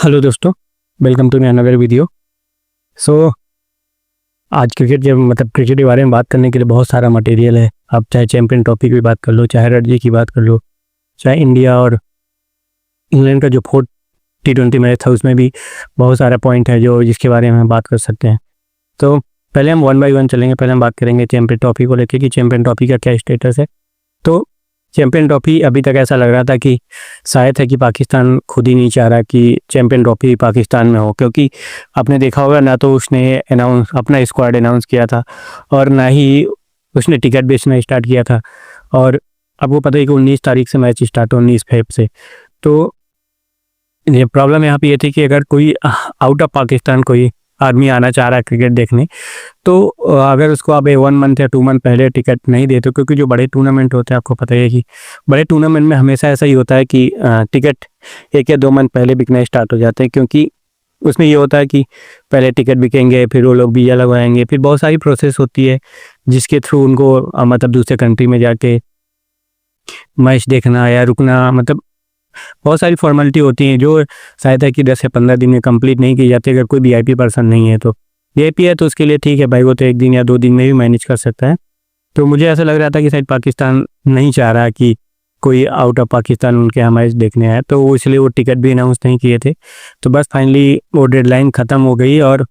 Hello दोस्तों, welcome to my another video. So आज cricket के बारे में बात करने के लिए बहुत सारा मटेरियल है। आप चाहे चैंपियन ट्रॉफी की बात कर लो, चाहे रणजी की बात कर लो, चाहे इंडिया और इंग्लैंड का जो 4T20 मैच था उसमें भी बहुत सारा पॉइंट है जो जिसके बारे में हम बात कर सकते हैं। तो पहले हम 1 बाय 1 चलेंगे। पहले हम बात करेंगे चैंपियन ट्रॉफी को लेकर कि चैंपियन ट्रॉफी का क्या स्टेटस है। तो चैंपियन ट्रॉफी अभी तक ऐसा लग रहा था कि शायद है कि पाकिस्तान खुद ही नहीं चाह रहा कि चैंपियन ट्रॉफी पाकिस्तान में हो, क्योंकि आपने देखा होगा ना तो उसने अपना स्क्वाड अनाउंस किया था और ना ही उसने टिकट बेचना स्टार्ट किया था। और आपको पता है कि 19 तारीख से मैच स्टार्ट हो, 19 फेब से। तो ये प्रॉब्लम यहाँ पे ये थी कि अगर कोई आउट ऑफ पाकिस्तान कोई आदमी आना चाह रहा है क्रिकेट देखने, तो अगर उसको आप 1 मंथ या 2 मंथ पहले टिकट नहीं देते, क्योंकि जो बड़े टूर्नामेंट होते हैं आपको पता है कि बड़े टूर्नामेंट में हमेशा ऐसा ही होता है कि टिकट 1 या 2 मंथ पहले बिकना स्टार्ट हो जाते हैं, क्योंकि उसमें ये होता है कि पहले टिकट बिकेंगे, फिर वो लोग वीज़ा लगवाएंगे, फिर बहुत सारी प्रोसेस होती है जिसके थ्रू उनको मतलब दूसरे कंट्री में जाके मैच देखना या रुकना, मतलब बहुत सारी फॉर्मेलिटी होती हैं जो शायद है कि 10 या 15 दिन में कंप्लीट नहीं की जाती अगर कोई वीआईपी पर्सन नहीं है। तो वीआईपी है तो उसके लिए ठीक है भाई, वो तो 1 दिन या 2 दिन में भी मैनेज कर सकता है। तो मुझे ऐसा लग रहा था कि शायद पाकिस्तान नहीं चाह रहा कि कोई आउट ऑफ पाकिस्तान उनके यहाँ मैच देखने आए, तो वो इसलिए वो टिकट भी अनाउंस नहीं किए थे। तो बस फाइनली वो डेडलाइन ख़त्म हो गई और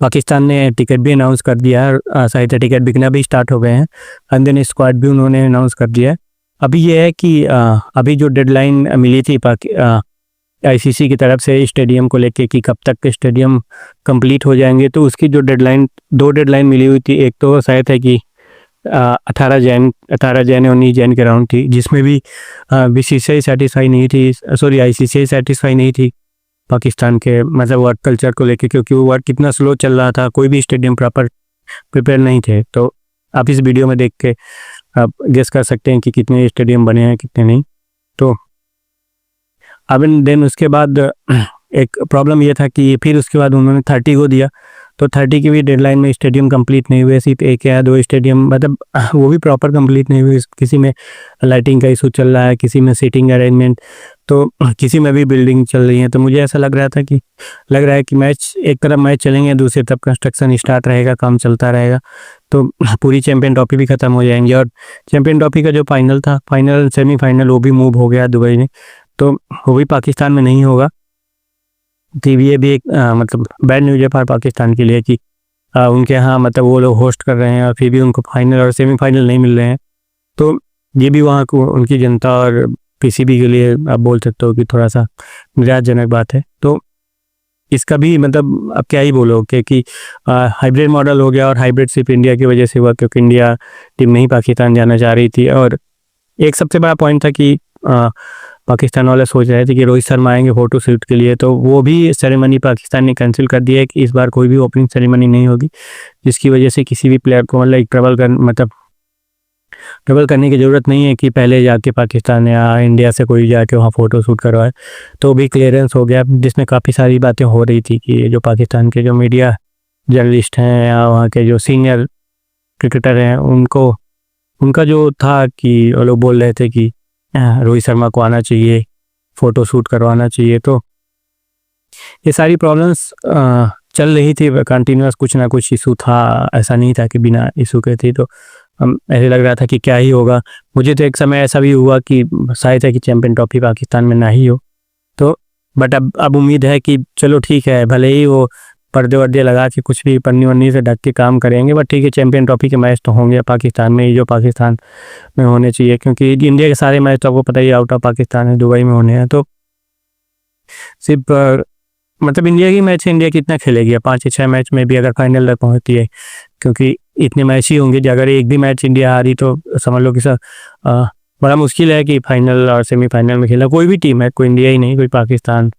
पाकिस्तान ने टिकट भी अनाउंस कर दिया। शायद टिकट बिकना भी स्टार्ट हो गए हैं। एंड देन स्क्वाड भी उन्होंने अनाउंस कर दिया है। अभी ये है कि अभी जो डेडलाइन मिली थी आईसीसी की तरफ से स्टेडियम को लेके कि कब तक के स्टेडियम कंप्लीट हो जाएंगे, तो उसकी जो दो डेडलाइन मिली हुई थी। एक तो शायद है कि 18 जैन या 19 जैन के राउंड थी, जिसमें भी बीसीसीआई सेटिस्फाई नहीं थी, सॉरी आईसीसी सेटिस्फाई नहीं थी पाकिस्तान के मतलब वर्क कल्चर को लेके, क्योंकि वो वर्क कितना स्लो चल रहा था, कोई भी स्टेडियम प्रॉपर प्रिपेयर नहीं थे। तो आप इस वीडियो में देख के आप गेस कर सकते हैं कि कितने स्टेडियम बने हैं कितने नहीं। तो अब देन उसके बाद एक प्रॉब्लम ये था कि फिर उसके बाद उन्होंने 30 को दिया, तो 30 की भी डेडलाइन में स्टेडियम कंप्लीट नहीं हुए, सिर्फ 1 या 2 स्टेडियम, मतलब वो भी प्रॉपर कंप्लीट नहीं हुए। किसी में लाइटिंग का इशू चल रहा है, किसी में सीटिंग अरेंजमेंट, तो किसी में भी बिल्डिंग चल रही है। तो मुझे ऐसा लग रहा है कि मैच एक तरफ मैच चलेंगे, दूसरी तरफ कंस्ट्रक्शन स्टार्ट रहेगा, काम चलता रहेगा, तो पूरी चैंपियन ट्रॉफी भी ख़त्म हो जाएंगी। और चैंपियन ट्रॉफी का जो फाइनल था, फाइनल सेमीफाइनल, वो भी मूव हो गया दुबई में, तो वो भी पाकिस्तान में नहीं होगा। तो ये भी एक मतलब बैड न्यूज़ है फॉर पाकिस्तान के लिए कि उनके यहाँ मतलब वो लोग होस्ट कर रहे हैं और फिर भी उनको फाइनल और सेमीफाइनल नहीं मिल रहे हैं। तो ये भी वहाँ को उनकी जनता और पीसीबी के लिए आप बोल सकते हो कि थोड़ा सा निराशजनक बात है। तो इसका भी मतलब अब क्या ही बोलो कि हाइब्रिड मॉडल हो गया, और हाइब्रिड सिर्फ इंडिया की वजह से हुआ क्योंकि इंडिया टीम नहीं पाकिस्तान जाना चाह रही थी। और एक सबसे बड़ा पॉइंट था कि पाकिस्तान वाले सोच रहे थे कि रोहित शर्मा आएंगे फोटो शूट के लिए, तो वो भी सेरेमनी पाकिस्तान ने कैंसिल कर दिया है कि इस बार कोई भी ओपनिंग सेरेमनी नहीं होगी, जिसकी वजह से किसी भी प्लेयर को मतलब ट्रैवल करने की ज़रूरत नहीं है कि पहले जाके पाकिस्तान या इंडिया से कोई जाके वहाँ फ़ोटो शूट करवाए। तो भी क्लियरेंस हो गया, जिसमें काफ़ी सारी बातें हो रही थी कि जो पाकिस्तान के जो मीडिया जर्नलिस्ट हैं या वहाँ के जो सीनियर क्रिकेटर हैं उनका जो था कि वो लोग बोल रहे थे कि रोहित शर्मा को आना चाहिए, फ़ोटो शूट करवाना चाहिए। तो ये सारी प्रॉब्लम्स चल रही थी कंटिन्यूस, कुछ ना कुछ इशू था, ऐसा नहीं था कि बिना इशू के थी। तो ऐसे लग रहा था कि क्या ही होगा। मुझे तो एक समय ऐसा भी हुआ कि शायद है कि चैंपियन ट्रॉफी पाकिस्तान में ना ही हो। तो बट अब उम्मीद है कि चलो ठीक है, भले ही वो पर्दे वर्दे लगा के कुछ भी पन्नी वन्नी से ढक के काम करेंगे, बट ठीक है, चैंपियन ट्रॉफी के मैच तो होंगे पाकिस्तान में ही, जो पाकिस्तान में होने चाहिए, क्योंकि इंडिया के सारे मैच तो आपको पता ही आउट ऑफ पाकिस्तान है, दुबई में होने हैं। तो सिर्फ मतलब इंडिया की मैच है, इंडिया कितना खेलेगी, 5 या 6 मैच में भी अगर फाइनल तक पहुँचती है, क्योंकि इतने मैच ही होंगे। अगर एक भी मैच इंडिया हारी तो समझ लो कि सर बड़ा मुश्किल है कि फाइनल और सेमीफाइनल में खेला कोई भी टीम है, कोई इंडिया ही नहीं, कोई पाकिस्तान।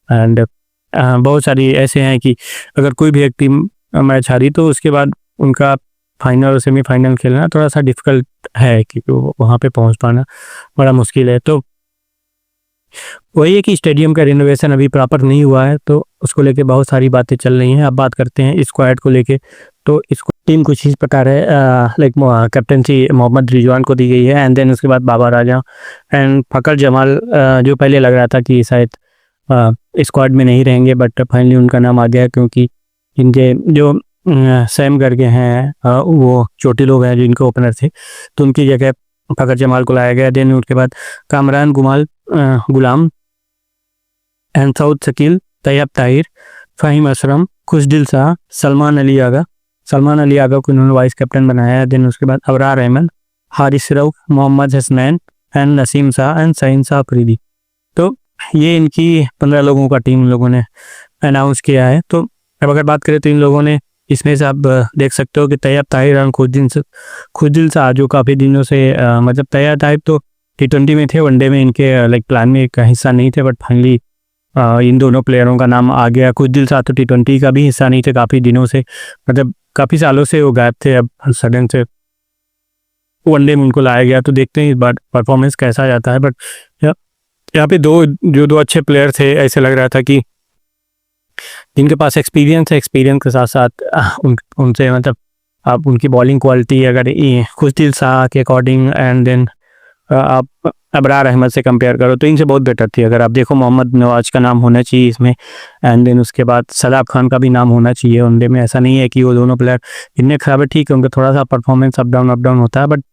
एंड बहुत सारी ऐसे हैं कि अगर कोई भी एक टीम मैच हारी तो उसके बाद उनका फाइनल और सेमीफाइनल खेलना थोड़ा सा डिफ़िकल्ट है, क्योंकि वहाँ पे पहुँच पाना बड़ा मुश्किल है। तो वही है कि स्टेडियम का रिनोवेशन अभी प्रॉपर नहीं हुआ है, तो उसको लेके बहुत सारी बातें चल रही हैं। अब बात करते हैं स्क्वाड को लेके। तो इसको टीम कुछ इस प्रकार है, लाइक कैप्टनसी मोहम्मद रिजवान को दी गई है, एंड देन उसके बाद बाबर आजम एंड फ़खर जमाल, जो पहले लग रहा था कि शायद स्क्वाड में नहीं रहेंगे, बट फाइनली उनका नाम आ गया क्योंकि इनके जो सैम करके हैं वो छोटे लोग हैं जिनके ओपनर थे, तो उनकी जगह फ़खर जमाल को लाया गया। देन उसके बाद कामरान गुलाम, एनसाउद शकील, तैयब ताहिर, फ़हीम अशरम, खुशदिल शाह, सलमान अली आगा को इन्होंने वाइस कैप्टन बनाया। देन उसके बाद अबरार अहमद, हारिस रऊफ, मोहम्मद हसनैन एंड नसीम शाह एंड सहीन शाह अफरीदी। तो ये इनकी 15 लोगों का टीम लोगों ने अनाउंस किया है। तो अब अगर बात करें तो इन लोगों ने इसमें से आप देख सकते हो कि तैयब ताहिर और खुशदिल शाह जो काफ़ी दिनों से मतलब तैयब ताहिर तो T20 में थे, वनडे में इनके लाइक प्लान में का हिस्सा नहीं थे, बट फाइनली इन दोनों प्लेयरों का नाम आ गया। खुशदिल शाह तो T20 का भी हिस्सा नहीं थे काफ़ी दिनों से, मतलब काफ़ी सालों से वो गायब थे, अब सडन से वनडे में उनको लाया गया। तो देखते हैं इस बार परफॉर्मेंस कैसा जाता है। बट यहाँ पे दो अच्छे प्लेयर थे, ऐसे लग रहा था कि जिनके पास एक्सपीरियंस है, एक्सपीरियंस के साथ साथ उनसे मतलब आप उनकी बॉलिंग क्वालिटी अगर खुशदिल शाह के अकॉर्डिंग एंड देन आप अबरार अहमद से कंपेयर करो तो इनसे बहुत बेटर थी। अगर आप देखो मोहम्मद नवाज का नाम होना चाहिए इसमें, एंड देन उसके बाद सलाब खान का भी नाम होना चाहिए वनडे में। ऐसा नहीं है कि वो दोनों प्लेयर इतने खराब है, ठीक है उनका थोड़ा सा परफॉर्मेंस अप डाउन होता है, बट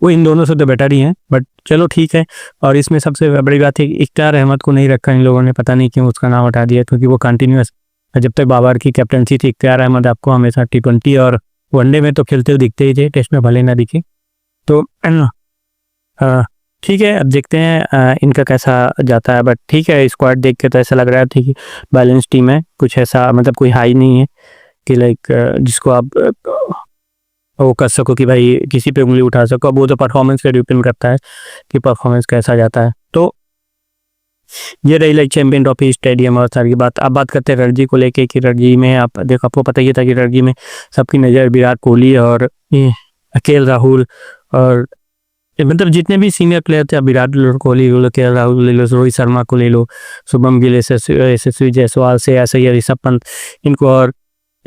वो इन दोनों से तो बेटर ही हैं। बट चलो ठीक है। और इसमें सबसे बड़ी बात है कि इख्तियार अहमद को नहीं रखा इन लोगों ने, पता नहीं क्यों उसका नाम हटा दिया, क्योंकि वो कंटिन्यूस जब तक बाबर की कैप्टनसी थी इख्तियार अहमद आपको हमेशा T20 और वनडे में तो खेलते हुए दिखते ही थे, टेस्ट में भले ना दिखे। तो ठीक है, अब देखते हैं इनका कैसा जाता है। बट ठीक है, स्क्वाड देख के तो ऐसा लग रहा था कि बैलेंस टीम है, कुछ ऐसा मतलब कोई हाई नहीं है कि लाइक जिसको आप वो कर सको कि भाई किसी पे उंगली उठा सको। अब वो तो परफॉर्मेंस पे डिपेंड करता है कि परफॉर्मेंस कैसा जाता है। तो ये रही लाइक चैंपियन ट्रॉफी स्टेडियम और सारी बात। अब बात करते हैं रणजी को लेके कि रणजी में आप देखो, आपको पता ही था कि रणजी में सबकी नज़र विराट कोहली और KL राहुल और मतलब जितने भी सीनियर प्लेयर थे, विराट कोहली ले लो, KL राहुल ले लो, रोहित शर्मा को ले लो, शुभम गिल, यशस्वी जायसवाल से ऐसे ही ऋषभ पंत, इनको और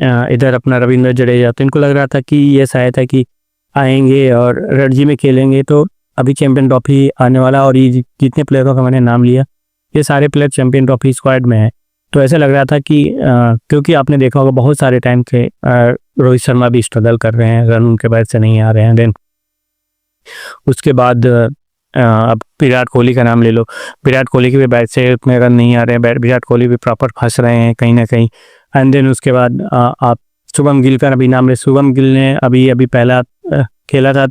इधर अपना रविंद्र जडेजा, तो इनको लग रहा था कि ये शायद है कि आएंगे और रणजी में खेलेंगे। तो अभी चैंपियन ट्रॉफी आने वाला और ये जितने प्लेयरों का मैंने नाम लिया ये सारे प्लेयर चैंपियन ट्रॉफी स्क्वाड में हैं। तो ऐसा लग रहा था कि क्योंकि आपने देखा होगा बहुत सारे टाइम के रोहित शर्मा भी स्ट्रगल कर रहे हैं, रन उनके बैट से नहीं आ रहे हैं। देन उसके बाद अब विराट कोहली का नाम ले लो, विराट कोहली के भी बैट से उतने रन नहीं आ रहे हैं, विराट कोहली भी प्रॉपर फंस रहे हैं कहीं ना कहीं। एंड देन उसके बाद आप शुभम गिल का अभी नाम ले, शुभम गिल ने अभी पहला खेला था,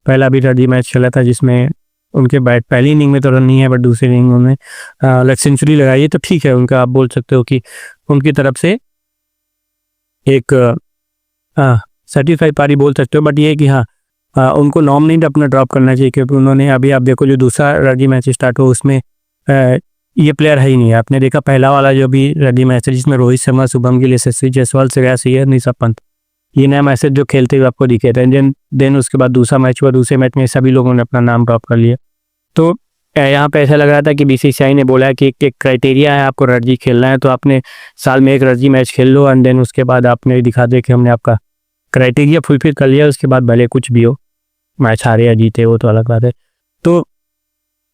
पहला भी रणजी मैच खेला था जिसमें उनके बैट पहली इनिंग में तो रन नहीं है, बट दूसरी इनिंग में लाइक सेंचुरी लगाई है। तो ठीक है, उनका आप बोल सकते हो कि उनकी तरफ से एक सर्टिफाइड पारी बोल सकते हो। बट ये कि हाँ उनको नॉमिनेट अपना ड्रॉप करना चाहिए, क्योंकि उन्होंने अभी आप देखो जो दूसरा रणजी मैच स्टार्ट हो उसमें ये प्लेयर है ही नहीं। आपने देखा पहला वाला जो भी रणजी मैच है जिसमें रोहित शर्मा, शुभम गिल, यशस्वी जायसवाल, श्रेयस अय्यर, ऋषभ पंत, ये नया मैसेज जो खेलते हुए आपको दिखे थे। देन उसके बाद दूसरा मैच हुआ, दूसरे मैच में सभी लोगों ने अपना नाम ड्रॉप कर लिया। तो यहाँ पे ऐसा लग रहा था कि BCCI ने बोला कि एक क्राइटेरिया है, आपको रणजी खेलना है तो आपने साल में एक रणजी मैच खेल लो, एंड देन उसके बाद आपने दिखा दे कि हमने आपका क्राइटेरिया फुलफिल कर लिया। उसके बाद भले कुछ भी हो, मैच हारे या जीते वो तो अलग बात है। तो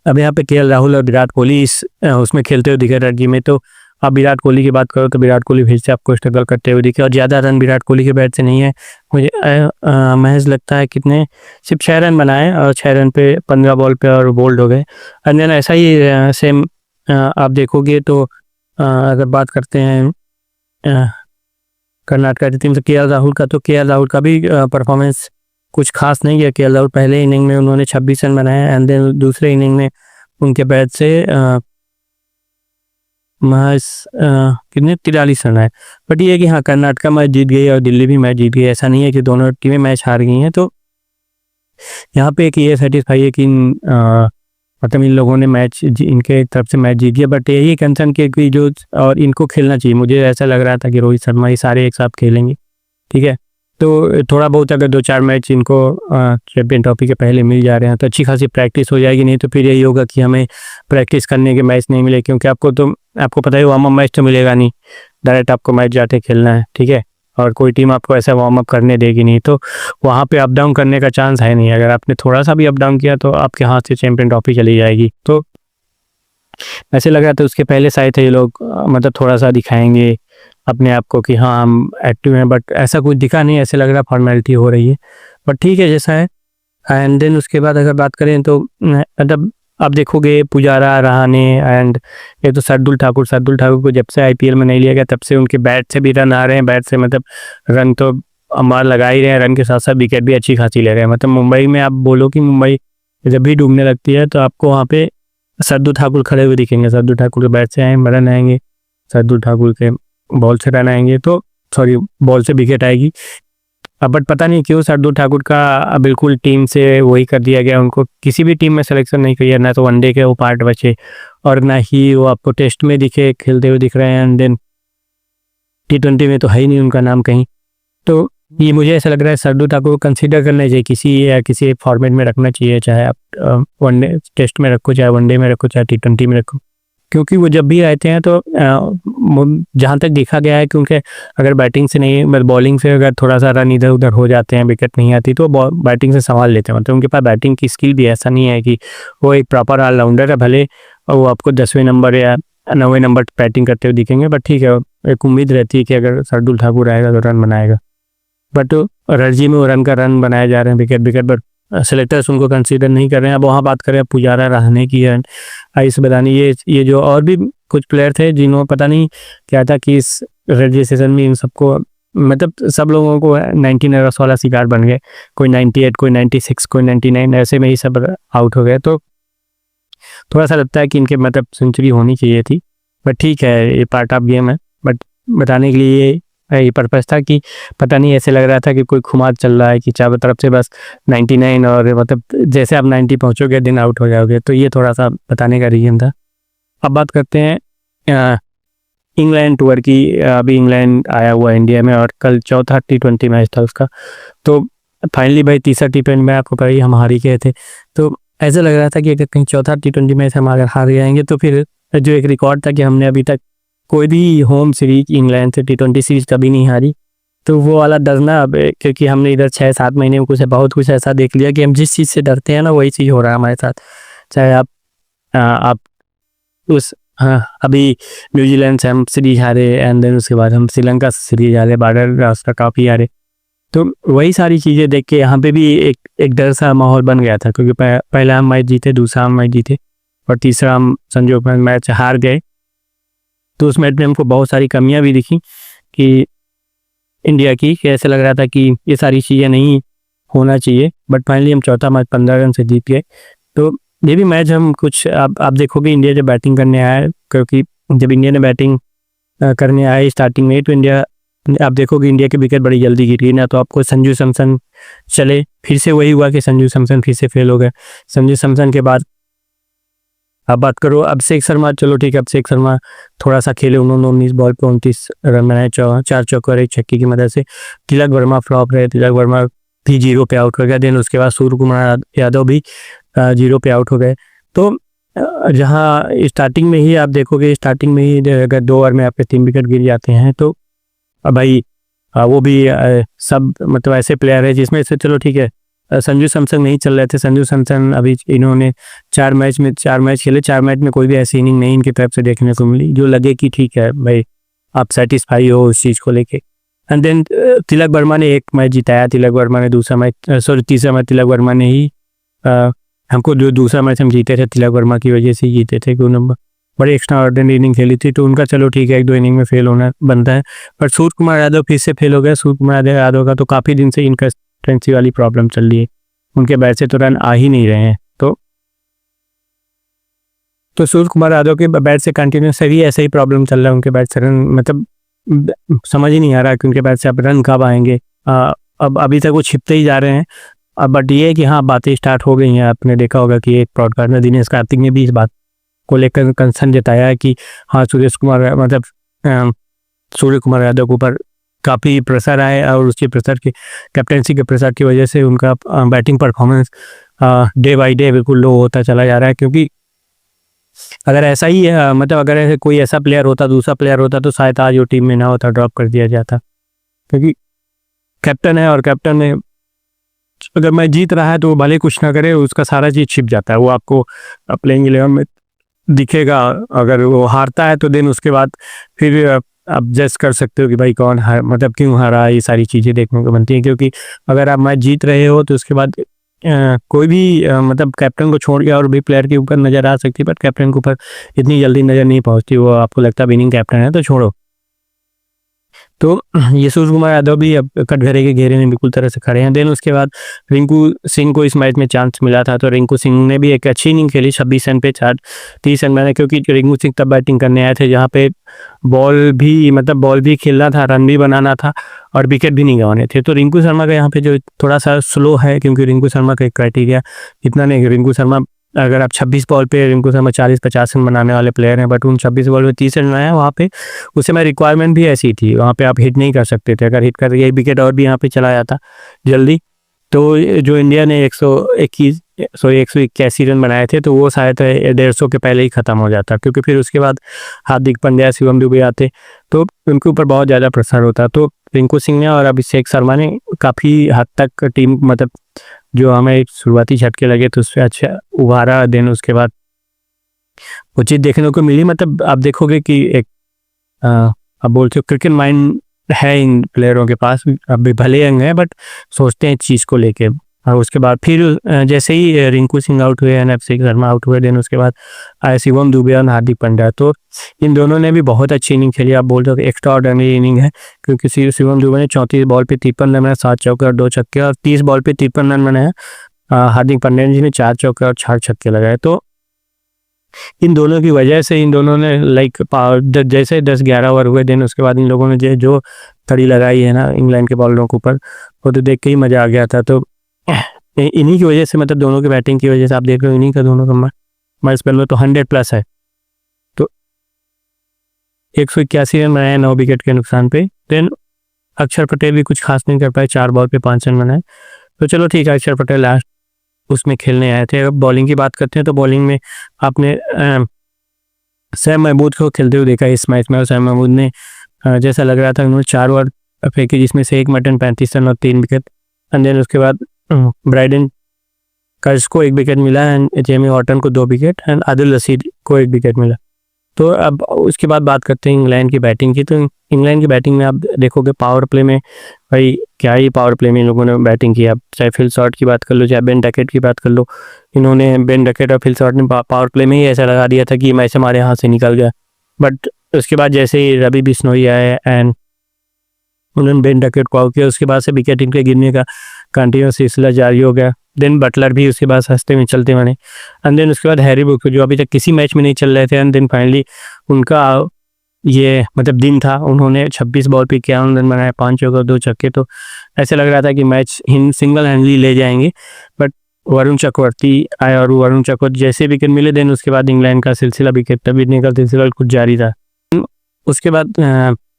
अब यहाँ पे KL राहुल और विराट कोहली उसमें खेलते हुए दिखे रणजी में। तो आप विराट कोहली की बात करो तो विराट कोहली फिर से आपको स्ट्रगल करते हुए दिखे, और ज़्यादा रन विराट कोहली के बैट से नहीं है। मुझे महज लगता है कितने सिर्फ 6 रन बनाए और 6 रन पे 15 बॉल पे और बोल्ड हो गए। एंड देन ऐसा ही सेम आप देखोगे तो अगर बात करते हैं कर्नाटका की टीम से KL राहुल का, तो KL राहुल का भी परफॉर्मेंस कुछ खास नहीं है। KL राहुल पहले इनिंग में उन्होंने 26 रन बनाए, एंड देन दूसरे इनिंग में उनके बैट से महज कितने 43 रन आए। बट ये है कि हाँ कर्नाटका मैच जीत गई और दिल्ली भी मैच जीत गई, ऐसा नहीं है कि दोनों टीमें मैच हार गई हैं। तो यहाँ पे एक ये सेटिस्फाई है कि मतलब इन लोगों ने मैच इनके तरफ से मैच जीत गया। बट यही कंसर्न कि जो और इनको खेलना चाहिए, मुझे ऐसा लग रहा था कि रोहित शर्मा ये सारे एक साथ खेलेंगे, ठीक है। तो थोड़ा बहुत अगर 2-4 मैच इनको चैंपियन ट्रॉफी के पहले मिल जा रहे हैं तो अच्छी खासी प्रैक्टिस हो जाएगी। नहीं तो फिर यही होगा कि हमें प्रैक्टिस करने के मैच नहीं मिले, क्योंकि आपको पता है वार्म अप मैच तो मिलेगा नहीं, डायरेक्ट आपको मैच जाते खेलना है, ठीक है। और कोई टीम आपको ऐसा वार्म अप करने देगी नहीं, तो वहाँ पे अप डाउन करने का चांस है नहीं। अगर आपने थोड़ा सा भी अप डाउन किया तो आपके हाथ से चैंपियन ट्रॉफी चली जाएगी। तो ऐसे लग रहा था उसके पहले शायद ये लोग मतलब थोड़ा सा दिखाएंगे अपने आप को कि हाँ हम एक्टिव हैं, बट ऐसा कुछ दिखा नहीं, ऐसे लग रहा फॉर्मेलिटी हो रही है, बट ठीक है जैसा है। एंड देन उसके बाद अगर बात करें तो मतलब आप देखोगे पुजारा, रहाणे एंड ये तो शार्दुल ठाकुर को जब से आईपीएल में नहीं लिया गया तब से उनके बैट से भी रन आ रहे हैं, बैट से मतलब रन तो मार लगा ही रहे हैं, रन के साथ साथ विकेट भी अच्छी खासी ले रहे हैं। मतलब मुंबई में आप बोलो कि मुंबई जब भी डूबने लगती है तो आपको वहाँ पे शार्दुल ठाकुर खड़े हुए दिखेंगे, शार्दुल ठाकुर के बैट से आए रन आएंगे, शार्दुल ठाकुर के बॉल से रन आएंगे, तो सॉरी बॉल से विकेट आएगी। अब बट पता नहीं क्यों शार्दुल ठाकुर का बिल्कुल टीम से वही कर दिया गया, उनको किसी भी टीम में सिलेक्शन नहीं किया, ना तो वनडे के वो पार्ट बचे और ना ही वो आपको टेस्ट में दिखे खेलते हुए दिख रहे हैं, एंड देन T20 में तो है ही नहीं उनका नाम कहीं। तो ये मुझे ऐसा लग रहा है शार्दुल ठाकुर को कंसीडर करना चाहिए किसी एक फॉर्मेट में रखना चाहिए, चाहे आप वनडे टेस्ट में रखो, चाहे वनडे में रखो, चाहे T20 में रखो, क्योंकि वो जब भी आते हैं तो जहाँ तक देखा गया है कि उनके अगर बैटिंग से नहीं मतलब बॉलिंग से अगर थोड़ा सा रन इधर उधर हो जाते हैं, विकेट नहीं आती, तो बैटिंग से संभाल लेते हैं। मतलब उनके पास बैटिंग की स्किल भी, ऐसा नहीं है कि वो एक प्रॉपर ऑलराउंडर है, भले वो आपको 10वें नंबर या 9वें नंबर बैटिंग करते हुए दिखेंगे, बट ठीक है एक उम्मीद रहती है कि अगर शार्दुल ठाकुर आएगा तो रन बनाएगा। बट रणजी में वो रन बनाए जा रहे हैं, विकेट बट सेलेक्टर्स उनको कंसीडर नहीं कर रहे हैं। अब वहाँ बात करें पुजारा, रहाणे की है, आयुष बदानी, ये जो और भी कुछ प्लेयर थे जिन्होंने पता नहीं क्या था कि इस रजिस्ट्रेशन में इन सबको मतलब सब लोगों को 19 रन वाला शिकार बन गए, कोई 98, कोई 96, कोई 99, ऐसे में ही सब आउट हो गए। तो थोड़ा सा लगता है कि इनके मतलब सेंचुरी होनी चाहिए थी, बट ठीक है ये पार्ट ऑफ गेम है। बट बताने के लिए ये पर्पज़ था कि पता नहीं ऐसे लग रहा था कि कोई खुमार चल रहा है कि चारों तरफ से बस 99 और मतलब जैसे आप 90 पहुंचोगे दिन आउट हो जाओगे, तो ये थोड़ा सा बताने का रीज़न था। अब बात करते हैं इंग्लैंड टूर की। अभी इंग्लैंड आया हुआ इंडिया में और कल चौथा T20 मैच था उसका, तो फाइनली भाई तीसरा T20 में आपको पता ही हम हार ही गए थे। तो ऐसा लग रहा था कि अगर कहीं चौथा T20 मैच हम अगर हार जाएंगे तो फिर जो एक रिकॉर्ड था कि हमने अभी तक कोई भी होम सीरीज इंग्लैंड से T20 सीरीज कभी नहीं हारी, तो वो वाला डरना अब क्योंकि हमने इधर 6-7 महीने में बहुत कुछ ऐसा देख लिया कि हम जिस चीज़ से डरते हैं ना वही चीज़ हो रहा है हमारे साथ। चाहे आप उस अभी न्यूजीलैंड से हम सीरीज हारे, एंड देन उसके बाद हम श्रीलंका से सीरीज हारे, बॉर्डर रास्ता काफ़ी हारे, तो वही सारी चीज़ें देख के यहाँ पे भी एक डर सा माहौल बन गया था, क्योंकि पहला हम मैच जीते, दूसरा हम मैच जीते और तीसरा हम संजोग में मैच हार गए। तो उस मैच में हमको बहुत सारी कमियां भी दिखी कि इंडिया की, कि ऐसे लग रहा था कि ये सारी चीज़ें नहीं होना चाहिए, बट फाइनली हम चौथा मैच 15 रन से जीत गए। तो ये भी मैच हम कुछ आप देखोगे इंडिया जब बैटिंग करने आया, क्योंकि जब इंडिया ने बैटिंग करने आए स्टार्टिंग में, तो इंडिया आप देखोगे इंडिया की विकेट बड़ी जल्दी गिरी ना, तो आपको संजू सैमसन चले, फिर से वही हुआ कि संजू सैमसन फिर से फेल हो गए। संजू सैमसन के बाद आप बात करो अभिषेक शर्मा, चलो ठीक है अभिषेक शर्मा थोड़ा सा खेले, उन्होंने 19 बॉल पे 29 रन बनाए, 4 चौके और 1 छक्के की मदद से। तिलक वर्मा फ्लॉप रहे, तिलक वर्मा भी 0 पे आउट हो गया। देन उसके बाद सूर्य कुमार यादव भी 0 पे आउट हो गए। तो जहाँ स्टार्टिंग में ही आप देखोगे, स्टार्टिंग में ही अगर 2 ओवर में आपके 3 विकेट गिर जाते हैं, तो भाई वो भी सब मतलब ऐसे प्लेयर है जिसमें से चलो ठीक है संजू सैमसन नहीं चल रहे थे। संजू सैमसन अभी इन्होंने 4 मैच खेले, 4 मैच में कोई भी ऐसी इनिंग नहीं इनकी तरफ से देखने को मिली जो लगे कि ठीक है भाई आप सेटिस्फाई हो उस चीज़ को लेके। एंड देन तिलक वर्मा ने 1 मैच जिताया, तिलक वर्मा ने तीसरा मैच तिलक वर्मा ने ही हमको जो दूसरा मैच हम जीते थे तिलक वर्मा की वजह से जीते थे, 2 नंबर बड़ी एक्स्ट्रा ऑर्डिनरी इनिंग खेली थी, तो उनका चलो ठीक है 1-2 इनिंग में फेल होना बनता है। पर सूर्य कुमार यादव फिर से फेल हो गया। सूर्य कुमार यादव का तो काफ़ी दिन से इनकंसिस्टेंसी वाली प्रॉब्लम चल रही है, उनके बैट से तो रन आ ही नहीं रहे हैं। तो सूर्य कुमार यादव के बैट से कंटिन्यूस सही ऐसे ही प्रॉब्लम चल रहा है, उनके बैट से रन मतलब समझ ही नहीं आ रहा कि उनके बैट से अब रन कब आएंगे। अब अभी तक वो छिपते ही जा रहे हैं। अब बट ये है कि हाँ बातें स्टार्ट हो गई हैं। आपने देखा होगा कि एक पॉडकास्ट में दिनेश कार्तिक ने भी इस बात को लेकर कंसर्न जताया है कि हाँ सूर्य कुमार यादव के ऊपर काफ़ी प्रेशर आए और उसके प्रेशर की कैप्टेंसी के प्रेशर की वजह से उनका batting performance day by day बिल्कुल लो होता चला जा रहा है। क्योंकि अगर ऐसा ही है मतलब अगर ऐसे कोई ऐसा प्लेयर होता, दूसरा प्लेयर होता, तो शायद आज वो टीम में ना होता, ड्रॉप कर दिया जाता। क्योंकि कैप्टन है और कैप्टन ने अगर मैच जीत रहा है तो भले कुछ ना करे, उसका सारा चीज़ छिप जाता है, वो आपको प्लेइंग 11 में दिखेगा। अगर वो हारता है तो देन उसके बाद फिर आप जज कर सकते हो कि भाई कौन हार, मतलब क्यों हारा, ये सारी चीज़ें देखने को बनती हैं। क्योंकि अगर आप मैच जीत रहे हो तो उसके बाद कोई भी मतलब कैप्टन को छोड़ के और भी प्लेयर के ऊपर नज़र आ सकती है, बट कैप्टन के ऊपर इतनी जल्दी नज़र नहीं पहुंचती। वो आपको लगता है विनिंग कैप्टन है तो छोड़ो। तो ये सूर्य कुमार यादव भी अब कटघरे के घेरे में बिल्कुल तरह से खड़े हैं। देन उसके बाद रिंकू सिंह को इस मैच में चांस मिला था, तो रिंकू सिंह ने भी एक अच्छी इनिंग खेली, 26 रन पे 30 रन मैंने। क्योंकि रिंकू सिंह तब बैटिंग करने आए थे जहाँ पे बॉल भी खेलना था, रन भी बनाना था और विकेट भी नहीं गंवाने थे। तो रिंकू शर्मा का यहाँ पे जो थोड़ा सा स्लो है, क्योंकि रिंकू शर्मा का एक क्राइटेरिया इतना नहीं। रिंकू शर्मा, अगर आप 26 बॉल पे रिंकू शर्मा 40-50 रन बनाने वाले प्लेयर हैं, बट उन 26 बॉल में 30 रन बनाया वहाँ पे। उस समय रिक्वायरमेंट भी ऐसी थी, वहाँ पे आप हिट नहीं कर सकते थे। अगर हिट कर यही विकेट और भी यहाँ पे चला जाता जल्दी, तो जो इंडिया ने 181 रन बनाए थे, तो वो शायद 150 के पहले ही खत्म हो जाता। क्योंकि फिर उसके बाद हार्दिक पांड्या, शिवम दुबे आते तो उनके ऊपर बहुत ज़्यादा प्रेशर होता। तो रिंकू सिंह ने और अभिषेक शर्मा ने काफ़ी हद तक टीम, मतलब जो हमें शुरुआती झटके लगे तो उससे अच्छा उभारा। देन उसके बाद वो चीज़ देखने को मिली। मतलब आप देखोगे कि एक आप बोलते हो क्रिकेट माइंड है इन प्लेयरों के पास, अभी भले यंग है बट सोचते हैं इस चीज़ को लेके। और उसके बाद फिर जैसे ही रिंकू सिंह आउट हुए, अभिषेक शर्मा आउट हुए, देन उसके बाद आए शिवम दुबे और हार्दिक पांड्या। तो इन दोनों ने भी बहुत अच्छी इनिंग खेली। आप बोलते हो कि एक्स्ट्रा ऑर्डिनरी इनिंग है, क्योंकि शिवम दुबे ने 34 बॉल पे 53 रन बनाया, 7 चौके और 2 छक्के, और 30 बॉल पे 53 रन बनाया। हार्दिक पांड्या जी ने 4 चौके और 4 छक्के लगाए। तो इन दोनों की वजह से इन दोनों ने जैसे 10-11 ओवर हुए, देन उसके बाद इन लोगों ने जो कड़ी लगाई है ना इंग्लैंड के बॉलरों के ऊपर, वो तो देख के ही मजा आ गया था। तो इन्हीं की वजह से, मतलब दोनों के बैटिंग की वजह से आप देख रहे हो इन्हीं का दोनों का मैच स्पेल में तो 100+ है। तो 181 रन बनाए 9 विकेट के नुकसान पे। देन अक्षर पटेल भी कुछ खास नहीं कर पाए, 4 बॉल पे 5 रन बनाए। तो चलो ठीक है, अक्षर पटेल लास्ट उसमें खेलने आए थे। अब बॉलिंग की बात करते हैं तो बॉलिंग में आपने सैम महमूद को खेलते हुए देखा इस मैच में। और सैम महमूद ने जैसा लग रहा था उन्होंने 4 ओवर फेंके, जिसमें से एक मटन 35 रन और 3 विकेट। एंड देन उसके बाद ब्राइडन कर्ज को 1 विकेट मिला, एंड जेमी हॉटन को 2 विकेट, एंड आदिल रशीद को 1 विकेट मिला। तो अब उसके बाद बात करते हैं इंग्लैंड की बैटिंग की। तो इंग्लैंड की बैटिंग में आप देखोगे पावर प्ले में, भाई क्या ही पावर प्ले में इन लोगों ने बैटिंग की। आप चाहे फिल शॉट की बात कर लो, चाहे बेन डकेट की बात कर लो, इन्होंने बेन डकेट और फिल शॉट ने पावर प्ले में ही ऐसा लगा दिया था कि मैच हमारे हाथ से निकल गया। बट उसके बाद जैसे ही रवि बिश्नोई आए एंड उन्होंने बेन डकेट को आउट किया, उसके बाद से विकेट के गिरने का कंटिन्यूस सिलसिला जारी हो गया। देन बटलर भी उसके बाद हंसते में चलते बने। एंड देन उसके बाद हैरी ब्रूक, जो अभी तक किसी मैच में नहीं चल रहे थे, एंड देन फाइनली उनका ये मतलब दिन था। उन्होंने 26 बॉल पे 51 रन बनाए, 5 चौके और 2 छक्के। तो ऐसे लग रहा था कि मैच सिंगल हैंडली ले जाएंगे, बट वरुण चक्रवर्ती आए और वरुण चक्रवर्ती जैसे विकेट मिले, देन उसके बाद इंग्लैंड का सिलसिला विकेट तभी निकल सिलसिला कुछ जारी था। उसके बाद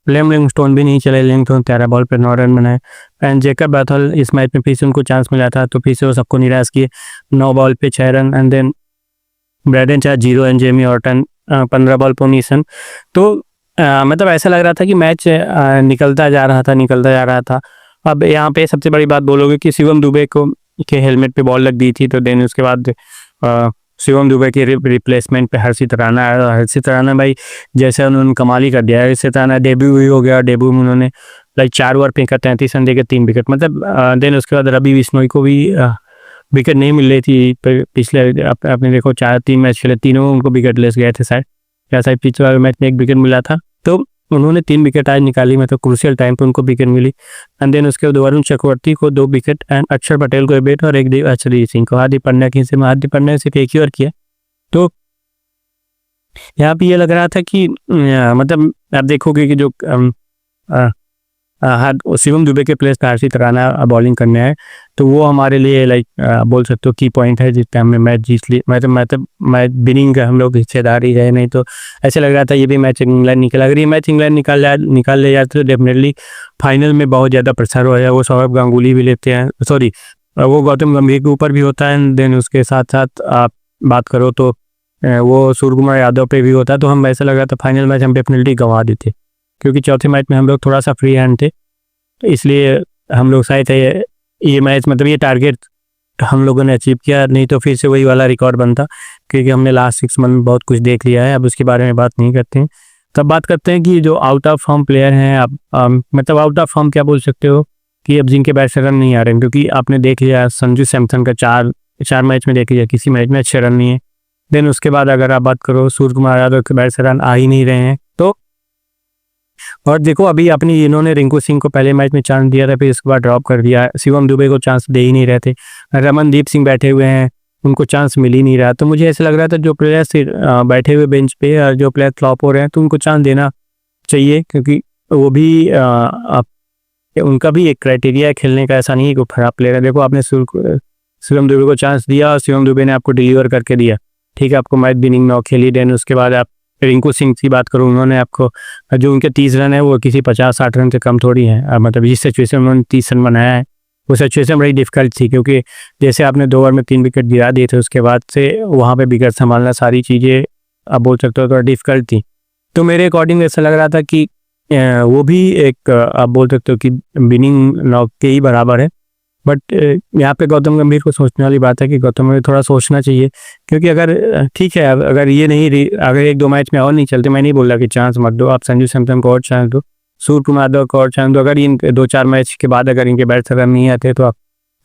लिम लिविंगस्टोन भी नहीं चले। लिविंगस्टोन 13 बॉल पर 9 रन बनाए। एंड जेकब बैथल इस मैच में फिर से उनको चांस मिला था, तो फिर से वो सबको निराश किए, 9 बॉल पे 6 रन। एंड देन ब्रैडन चार 0 एंड जेमी हॉटन 15 बॉल पर 19 रन। तो मतलब ऐसा लग रहा था कि मैच निकलता जा रहा था। अब यहाँ पे सबसे बड़ी बात बोलोगे कि शिवम दुबे को के हेलमेट पे बॉल लग गई थी, तो देन उसके बाद शिवम दुबे के रिप्लेसमेंट पे हर्षित राणा आया। हर्षित राणा भाई जैसे उन्होंने कमाल ही कर दिया। हर्षित राणा डेब्यू ही हो गया, डेब्यू में उन्होंने 4 ओवर फेंका, 33 रन देकर 3 विकेट। मतलब देन उसके बाद रवि बिश्नोई को भी विकेट नहीं मिल रही थी पिछले, आपने देखो 3 मैच खेले, तीनों में उनको विकेट लेस गए थे शायद, या शायद पिछले वाले मैच में 1 विकेट मिला था। तो उन्होंने 3 विकेट आज निकाली, मतलब क्रूशियल टाइम पे उनको विकेट मिली। एंड देन उसके बाद वरुण चक्रवर्ती को 2 विकेट, एंड अक्षर पटेल को 1 विकेट और 1 देवअर्षदीप सिंह को। हार्दिक पांड्या की से हार्दिक पांड्या ने सिर्फ 1 ही ओवर किया। तो यहाँ पे ये लग रहा था कि मतलब आप देखोगे कि जो शिवम दुबे के प्लेस पे हर्षित राणा बॉलिंग करने आए, तो वो हमारे लिए बोल सकते हो की पॉइंट है, जिस टाइम में मैच जीत ली, मतलब मैच विनिंग का हम लोग हिस्सेदारी रहे। नहीं तो ऐसे लग रहा था ये भी मैच इंग्लैंड निकल, अगर ये मैच इंग्लैंड निकाल ले जाए तो डेफिनेटली फाइनल में बहुत ज़्यादा प्रेशर हो जाए। वो सौरभ गांगुली भी लेते हैं, सॉरी वो गौतम गंभीर के ऊपर भी होता है। देन उसके साथ साथ आप बात करो तो वो सूर्य कुमार यादव पे भी होता है। तो हम ऐसा लग रहा था फाइनल मैच हम डेफिनेटली गंवा देते, क्योंकि चौथे मैच में हम लोग थोड़ा सा फ्री हैंड थे। तो इसलिए हम लोग शायद ये मैच, मतलब ये टारगेट हम लोगों ने अचीव किया, नहीं तो फिर से वही वाला रिकॉर्ड बनता, क्योंकि हमने लास्ट 6 मंथ में बहुत कुछ देख लिया है। अब उसके बारे में बात नहीं करते हैं। तब बात करते हैं कि जो आउट ऑफ फॉर्म प्लेयर हैं, आप मतलब आउट ऑफ फॉर्म क्या बोल सकते हो कि अब जिनके बैट से रन नहीं आ रहे हैं, क्योंकि आपने देख लिया संजू सैमसन का 4 मैच में देख लिया, किसी मैच में अच्छे रन नहीं है। देन उसके बाद अगर आप बात करो सूर्य कुमार यादव के बैट से रन आ ही नहीं रहे हैं। तो और देखो अभी अपनी इन्होंने रिंकू सिंह को पहले मैच में चांस दिया था, फिर इसके बाद ड्रॉप कर दिया। शिवम दुबे को चांस दे ही नहीं रहे थे। रमनदीप सिंह बैठे हुए हैं, उनको चांस मिल ही नहीं रहा। तो मुझे ऐसा लग रहा था जो प्लेयर्स बैठे हुए बेंच पे और जो प्लेयर फ्लॉप हो रहे हैं, तो उनको चांस देना चाहिए, क्योंकि वो भी उनका भी एक क्राइटेरिया है खेलने का। ऐसा नहीं है कि खराब प्लेयर है। देखो आपने शिवम दुबे को चांस दिया और शिवम दुबे ने आपको डिलीवर करके दिया, ठीक है, आपको मैच विनिंग 9 खेली। देन उसके बाद आप रिंकू सिंह की बात करूँ, उन्होंने आपको जो उनके 30 रन है वो किसी 50-60 रन से कम थोड़ी है। मतलब जिस सिचुएशन में उन्होंने 30 रन बनाया है, वो सिचुएशन बड़ी डिफिकल्ट थी, क्योंकि जैसे आपने 2 ओवर में 3 विकेट गिरा दिए थे, उसके बाद से वहाँ पे विकेट संभालना, सारी चीज़ें आप बोल सकते हो थोड़ा डिफिकल्ट थी। तो मेरे अकॉर्डिंग ऐसा लग रहा था कि वो भी एक आप बोल सकते हो कि विनिंग 9 के ही बराबर है। बट यहाँ पे गौतम गंभीर को सोचने वाली बात है कि गौतम गंभीर थोड़ा सोचना चाहिए, क्योंकि अगर ठीक है, अगर ये नहीं, अगर 1-2 मैच में और नहीं चलते, मैं नहीं बोल रहा कि चांस मत दो, आप संजू सैमसन को और चांस दो, सूर्य कुमार यादव को और चांस दो। अगर इन 2-4 मैच के बाद अगर इनके बैट से रन नहीं आते, तो आप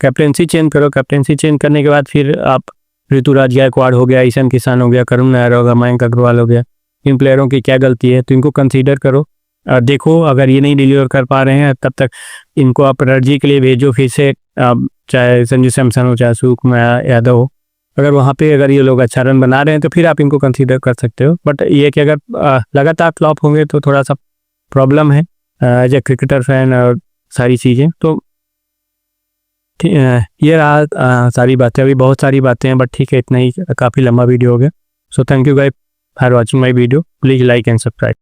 कैप्टेंसी चेंज करो। कैप्टेंसी चेंज करने के बाद फिर आप ऋतुराज गायकवाड़ हो गया, ईशान किसान हो गया, करुण नायर होगा, मयंक अग्रवाल हो गया, इन प्लेयरों की क्या गलती है, तो इनको कंसीडर करो। देखो अगर ये नहीं डिलीवर कर पा रहे हैं, तब तक इनको आप रणजी के लिए भेजो फिर से, चाहे संजू सैमसन हो, चाहे सूर्य कुमार यादव हो। अगर वहाँ पे अगर ये लोग अच्छा रन बना रहे हैं, तो फिर आप इनको कंसीडर कर सकते हो। बट ये कि अगर लगातार फ्लॉप होंगे तो थोड़ा सा प्रॉब्लम है एज ए क्रिकेटर फैन और सारी चीज़ें। तो ये रहा सारी बातें। अभी बहुत सारी बातें हैं, बट ठीक है, इतना ही, काफ़ी लंबा वीडियो हो गया। So thank you guys for watching my video. Please like and subscribe.